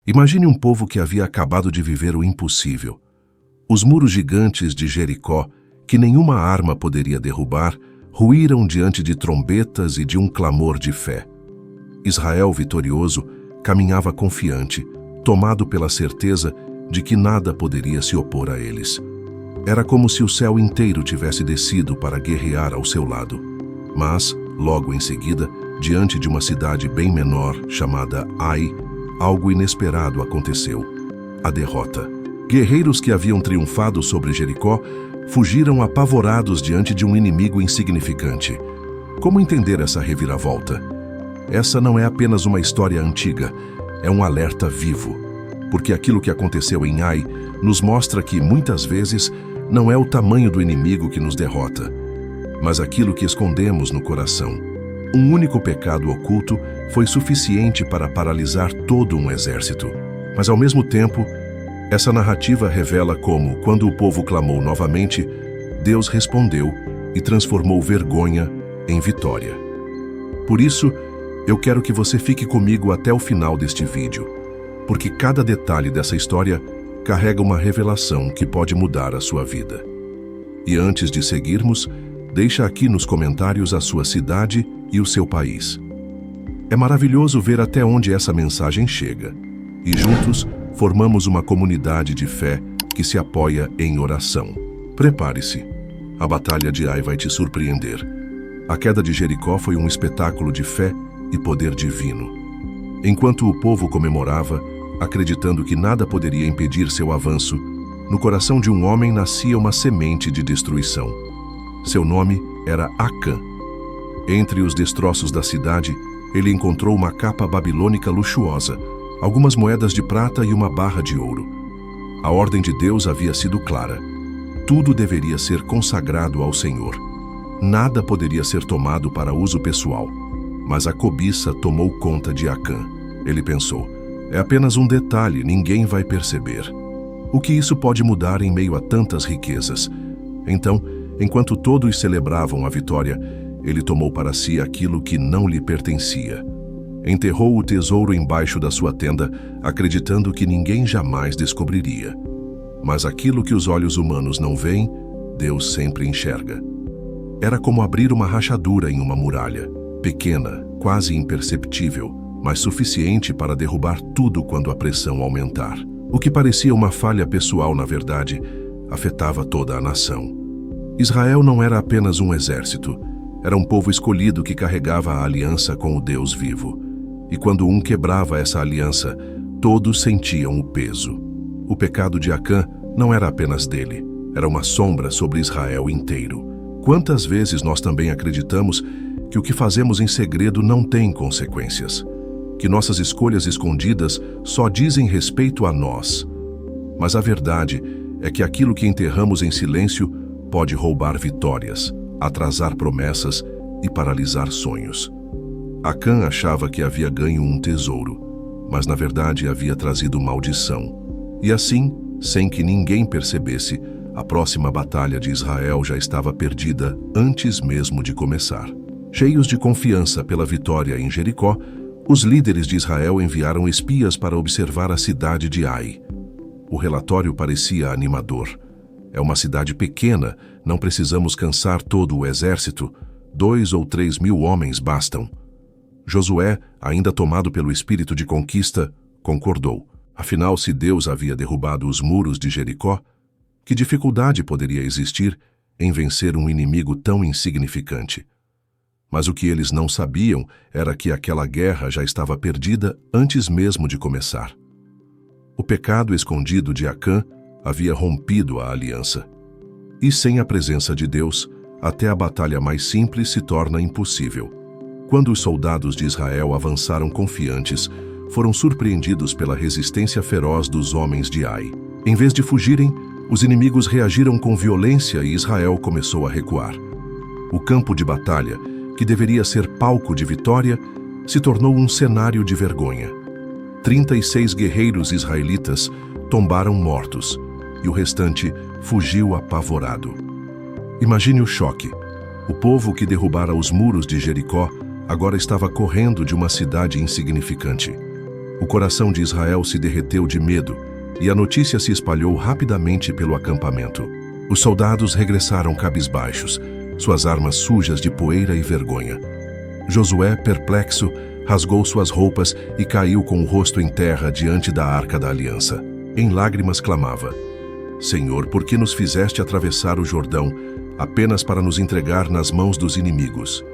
Imagine um povo que havia acabado de viver o impossível. Os muros gigantes de Jericó, que nenhuma arma poderia derrubar, ruíram diante de trombetas e de um clamor de fé. Israel, vitorioso, caminhava confiante, tomado pela certeza de que nada poderia se opor a eles. Era como se o céu inteiro tivesse descido para guerrear ao seu lado. Mas, logo em seguida, diante de uma cidade bem menor, chamada Ai, algo inesperado aconteceu: a derrota. Guerreiros que haviam triunfado sobre Jericó fugiram apavorados diante de um inimigo insignificante. Como entender essa reviravolta? Essa não é apenas uma história antiga, é um alerta vivo. Porque aquilo que aconteceu em Ai nos mostra que, muitas vezes, não é o tamanho do inimigo que nos derrota, mas aquilo que escondemos no coração. Um único pecado oculto foi suficiente para paralisar todo um exército. Mas, ao mesmo tempo, essa narrativa revela como, quando o povo clamou novamente, Deus respondeu e transformou vergonha em vitória. Por isso, eu quero que você fique comigo até o final deste vídeo, porque cada detalhe dessa história carrega uma revelação que pode mudar a sua vida. E antes de seguirmos, deixa aqui nos comentários a sua cidade e o seu país. É maravilhoso ver até onde essa mensagem chega. E juntos, formamos uma comunidade de fé que se apoia em oração. Prepare-se. A batalha de Ai vai te surpreender. A queda de Jericó foi um espetáculo de fé e poder divino. Enquanto o povo comemorava, acreditando que nada poderia impedir seu avanço, no coração de um homem nascia uma semente de destruição. Seu nome era Acã. Entre os destroços da cidade, ele encontrou uma capa babilônica luxuosa, algumas moedas de prata e uma barra de ouro. A ordem de Deus havia sido clara. Tudo deveria ser consagrado ao Senhor. Nada poderia ser tomado para uso pessoal. Mas a cobiça tomou conta de Acã. Ele pensou: é apenas um detalhe, ninguém vai perceber. O que isso pode mudar em meio a tantas riquezas? Então, enquanto todos celebravam a vitória, ele tomou para si aquilo que não lhe pertencia. Enterrou o tesouro embaixo da sua tenda, acreditando que ninguém jamais descobriria. Mas aquilo que os olhos humanos não veem, Deus sempre enxerga. Era como abrir uma rachadura em uma muralha, pequena, quase imperceptível, mas suficiente para derrubar tudo quando a pressão aumentar. O que parecia uma falha pessoal, na verdade, afetava toda a nação. Israel não era apenas um exército, era um povo escolhido que carregava a aliança com o Deus vivo. E quando um quebrava essa aliança, todos sentiam o peso. O pecado de Acã não era apenas dele, era uma sombra sobre Israel inteiro. Quantas vezes nós também acreditamos que o que fazemos em segredo não tem consequências? Que nossas escolhas escondidas só dizem respeito a nós. Mas a verdade é que aquilo que enterramos em silêncio pode roubar vitórias, atrasar promessas e paralisar sonhos. Acã achava que havia ganho um tesouro, mas na verdade havia trazido maldição. E assim, sem que ninguém percebesse, a próxima batalha de Israel já estava perdida antes mesmo de começar. Cheios de confiança pela vitória em Jericó, os líderes de Israel enviaram espias para observar a cidade de Ai. O relatório parecia animador. É uma cidade pequena, não precisamos cansar todo o exército, 2 ou 3 mil homens bastam. Josué, ainda tomado pelo espírito de conquista, concordou. Afinal, se Deus havia derrubado os muros de Jericó, que dificuldade poderia existir em vencer um inimigo tão insignificante? Mas o que eles não sabiam era que aquela guerra já estava perdida antes mesmo de começar. O pecado escondido de Acã havia rompido a aliança. E sem a presença de Deus, até a batalha mais simples se torna impossível. Quando os soldados de Israel avançaram confiantes, foram surpreendidos pela resistência feroz dos homens de Ai. Em vez de fugirem, os inimigos reagiram com violência e Israel começou a recuar. O campo de batalha, que deveria ser palco de vitória, se tornou um cenário de vergonha. 36 guerreiros israelitas tombaram mortos e o restante fugiu apavorado. Imagine o choque. O povo que derrubara os muros de Jericó agora estava correndo de uma cidade insignificante. O coração de Israel se derreteu de medo e a notícia se espalhou rapidamente pelo acampamento. Os soldados regressaram cabisbaixos, suas armas sujas de poeira e vergonha. Josué, perplexo, rasgou suas roupas e caiu com o rosto em terra diante da Arca da Aliança. Em lágrimas clamava: Senhor, por que nos fizeste atravessar o Jordão apenas para nos entregar nas mãos dos inimigos?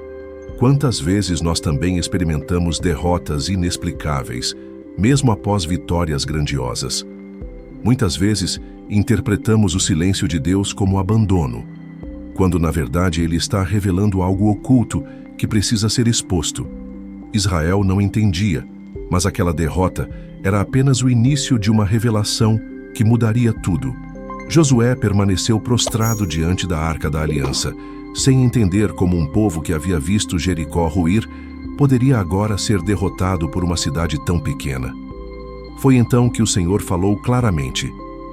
Quantas vezes nós também experimentamos derrotas inexplicáveis, mesmo após vitórias grandiosas? Muitas vezes interpretamos o silêncio de Deus como abandono, quando na verdade Ele está revelando algo oculto que precisa ser exposto. Israel não entendia, mas aquela derrota era apenas o início de uma revelação que mudaria tudo. Josué permaneceu prostrado diante da Arca da Aliança, sem entender como um povo que havia visto Jericó ruir poderia agora ser derrotado por uma cidade tão pequena. Foi então que o Senhor falou claramente: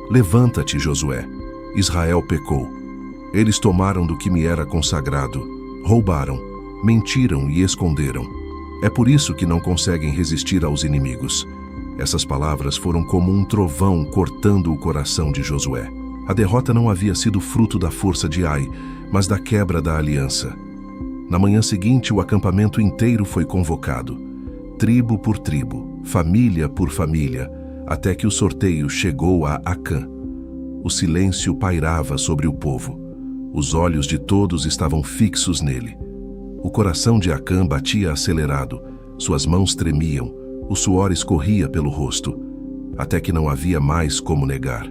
Levanta-te, Josué. Israel pecou. Eles tomaram do que me era consagrado, roubaram, mentiram e esconderam. É por isso que não conseguem resistir aos inimigos. Essas palavras foram como um trovão cortando o coração de Josué. A derrota não havia sido fruto da força de Ai, mas da quebra da aliança. Na manhã seguinte, o acampamento inteiro foi convocado, tribo por tribo, família por família, até que o sorteio chegou a Acã. O silêncio pairava sobre o povo. Os olhos de todos estavam fixos nele. O coração de Acã batia acelerado, suas mãos tremiam, o suor escorria pelo rosto, até que não havia mais como negar.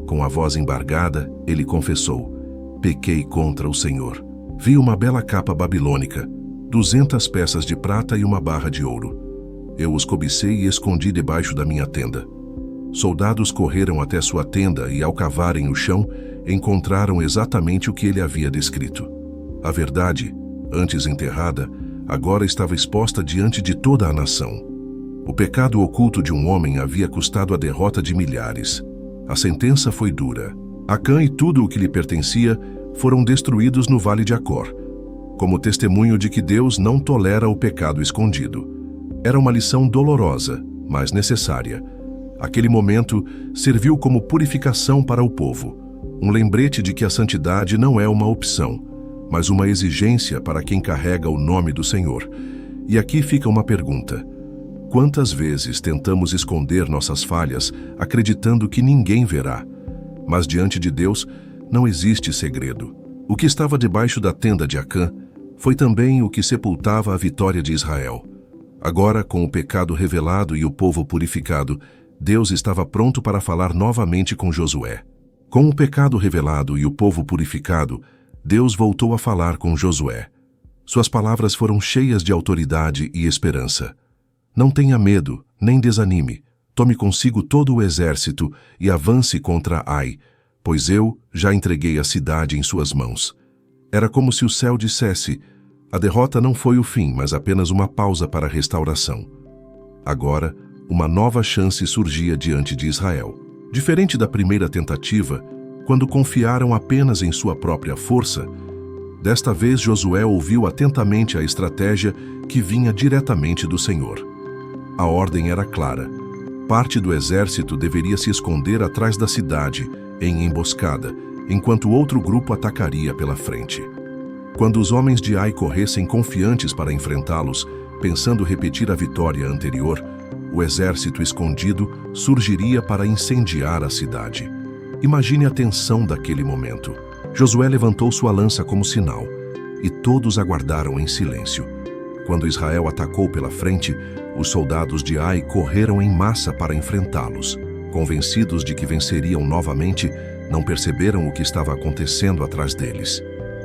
Com a voz embargada, ele confessou: Pequei contra o Senhor. Vi uma bela capa babilônica, 200 peças de prata e uma barra de ouro. Eu os cobicei e escondi debaixo da minha tenda. Soldados correram até sua tenda e, ao cavarem o chão, encontraram exatamente o que ele havia descrito. A verdade, antes enterrada, agora estava exposta diante de toda a nação. O pecado oculto de um homem havia custado a derrota de milhares. A sentença foi dura. Acã e tudo o que lhe pertencia foram destruídos no Vale de Acor, como testemunho de que Deus não tolera o pecado escondido. Era uma lição dolorosa, mas necessária. Aquele momento serviu como purificação para o povo, um lembrete de que a santidade não é uma opção, mas uma exigência para quem carrega o nome do Senhor. E aqui fica uma pergunta: quantas vezes tentamos esconder nossas falhas, acreditando que ninguém verá? Mas diante de Deus, não existe segredo. O que estava debaixo da tenda de Acã foi também o que sepultava a vitória de Israel. Agora, com o pecado revelado e o povo purificado, Deus estava pronto para falar novamente com Josué. Com o pecado revelado e o povo purificado, Deus voltou a falar com Josué. Suas palavras foram cheias de autoridade e esperança. Não tenha medo, nem desanime. Tome consigo todo o exército e avance contra Ai, pois eu já entreguei a cidade em suas mãos. Era como se o céu dissesse: a derrota não foi o fim, mas apenas uma pausa para a restauração. Agora, uma nova chance surgia diante de Israel. Diferente da primeira tentativa, quando confiaram apenas em sua própria força, desta vez Josué ouviu atentamente a estratégia que vinha diretamente do Senhor. A ordem era clara. Parte do exército deveria se esconder atrás da cidade, em emboscada, enquanto outro grupo atacaria pela frente. Quando os homens de Ai corressem confiantes para enfrentá-los, pensando repetir a vitória anterior, o exército escondido surgiria para incendiar a cidade. Imagine a tensão daquele momento. Josué levantou sua lança como sinal, e todos aguardaram em silêncio. Quando Israel atacou pela frente, os soldados de Ai correram em massa para enfrentá-los. Convencidos de que venceriam novamente, não perceberam o que estava acontecendo atrás deles.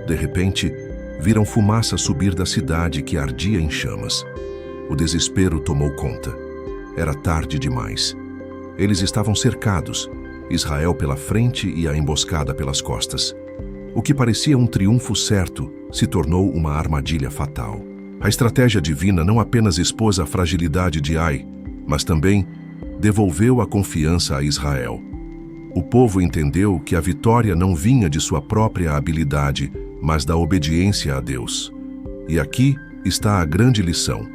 De repente, viram fumaça subir da cidade que ardia em chamas. O desespero tomou conta. Era tarde demais. Eles estavam cercados, Israel pela frente e a emboscada pelas costas. O que parecia um triunfo certo se tornou uma armadilha fatal. A estratégia divina não apenas expôs a fragilidade de Ai, mas também devolveu a confiança a Israel. O povo entendeu que a vitória não vinha de sua própria habilidade, mas da obediência a Deus. E aqui está a grande lição.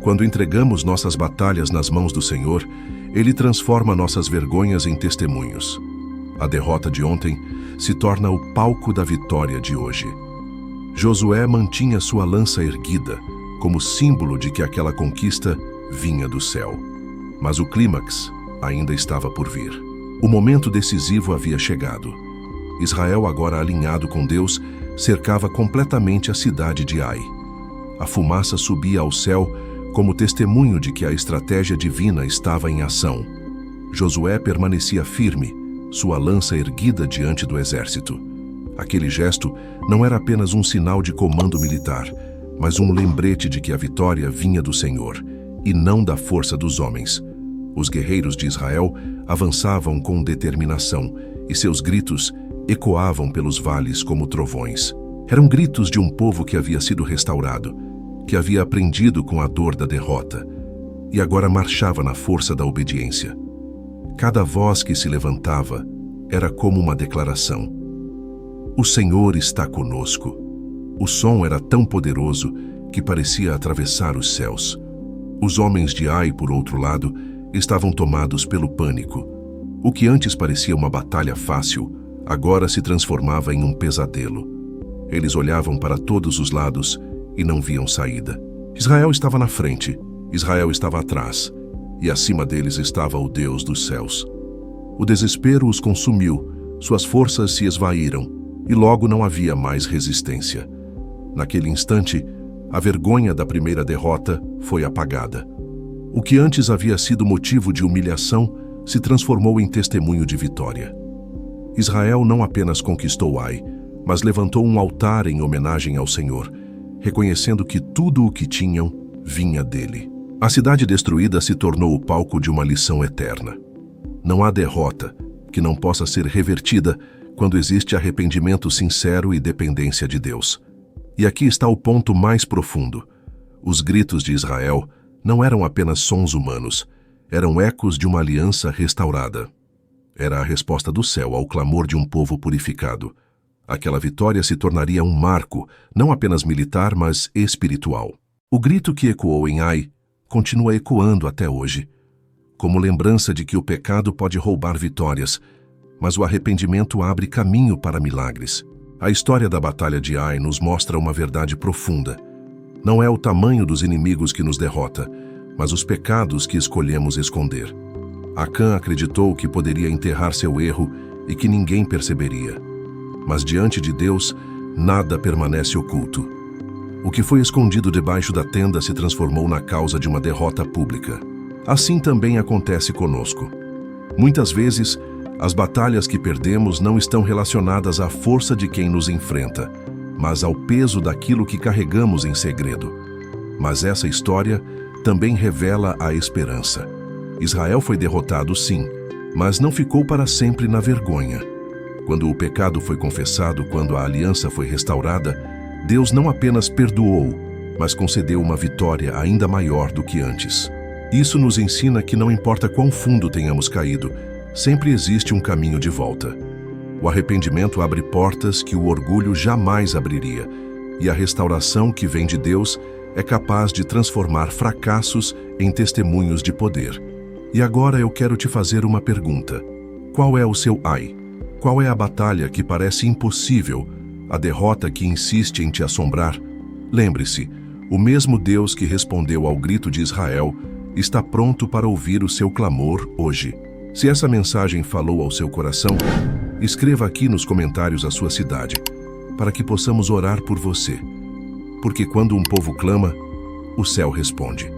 Quando entregamos nossas batalhas nas mãos do Senhor, Ele transforma nossas vergonhas em testemunhos. A derrota de ontem se torna o palco da vitória de hoje. Josué mantinha sua lança erguida, como símbolo de que aquela conquista vinha do céu. Mas o clímax ainda estava por vir. O momento decisivo havia chegado. Israel, agora alinhado com Deus, cercava completamente a cidade de Ai. A fumaça subia ao céu como testemunho de que a estratégia divina estava em ação. Josué permanecia firme, sua lança erguida diante do exército. Aquele gesto não era apenas um sinal de comando militar, mas um lembrete de que a vitória vinha do Senhor, e não da força dos homens. Os guerreiros de Israel avançavam com determinação, e seus gritos ecoavam pelos vales como trovões. Eram gritos de um povo que havia sido restaurado, que havia aprendido com a dor da derrota, e agora marchava na força da obediência. Cada voz que se levantava era como uma declaração. O Senhor está conosco. O som era tão poderoso que parecia atravessar os céus. Os homens de Ai, por outro lado, estavam tomados pelo pânico. O que antes parecia uma batalha fácil, agora se transformava em um pesadelo. Eles olhavam para todos os lados e não viam saída. Israel estava na frente, Israel estava atrás, e acima deles estava o Deus dos céus. O desespero os consumiu, suas forças se esvaíram, e logo não havia mais resistência. Naquele instante, a vergonha da primeira derrota foi apagada. O que antes havia sido motivo de humilhação se transformou em testemunho de vitória. Israel não apenas conquistou Ai, mas levantou um altar em homenagem ao Senhor, reconhecendo que tudo o que tinham vinha dele. A cidade destruída se tornou o palco de uma lição eterna. Não há derrota que não possa ser revertida quando existe arrependimento sincero e dependência de Deus. E aqui está o ponto mais profundo. Os gritos de Israel não eram apenas sons humanos, eram ecos de uma aliança restaurada. Era a resposta do céu ao clamor de um povo purificado. Aquela vitória se tornaria um marco, não apenas militar, mas espiritual. O grito que ecoou em Ai continua ecoando até hoje, como lembrança de que o pecado pode roubar vitórias, mas o arrependimento abre caminho para milagres. A história da Batalha de Ai nos mostra uma verdade profunda. Não é o tamanho dos inimigos que nos derrota, mas os pecados que escolhemos esconder. Acã acreditou que poderia enterrar seu erro e que ninguém perceberia. Mas diante de Deus, nada permanece oculto. O que foi escondido debaixo da tenda se transformou na causa de uma derrota pública. Assim também acontece conosco. Muitas vezes, as batalhas que perdemos não estão relacionadas à força de quem nos enfrenta, mas ao peso daquilo que carregamos em segredo. Mas essa história também revela a esperança. Israel foi derrotado, sim, mas não ficou para sempre na vergonha. Quando o pecado foi confessado, quando a aliança foi restaurada, Deus não apenas perdoou, mas concedeu uma vitória ainda maior do que antes. Isso nos ensina que não importa quão fundo tenhamos caído, sempre existe um caminho de volta. O arrependimento abre portas que o orgulho jamais abriria, e a restauração que vem de Deus é capaz de transformar fracassos em testemunhos de poder. E agora eu quero te fazer uma pergunta. Qual é o seu Ai? Qual é a batalha que parece impossível, a derrota que insiste em te assombrar? Lembre-se, o mesmo Deus que respondeu ao grito de Israel está pronto para ouvir o seu clamor hoje. Se essa mensagem falou ao seu coração, escreva aqui nos comentários a sua cidade, para que possamos orar por você. Porque quando um povo clama, o céu responde.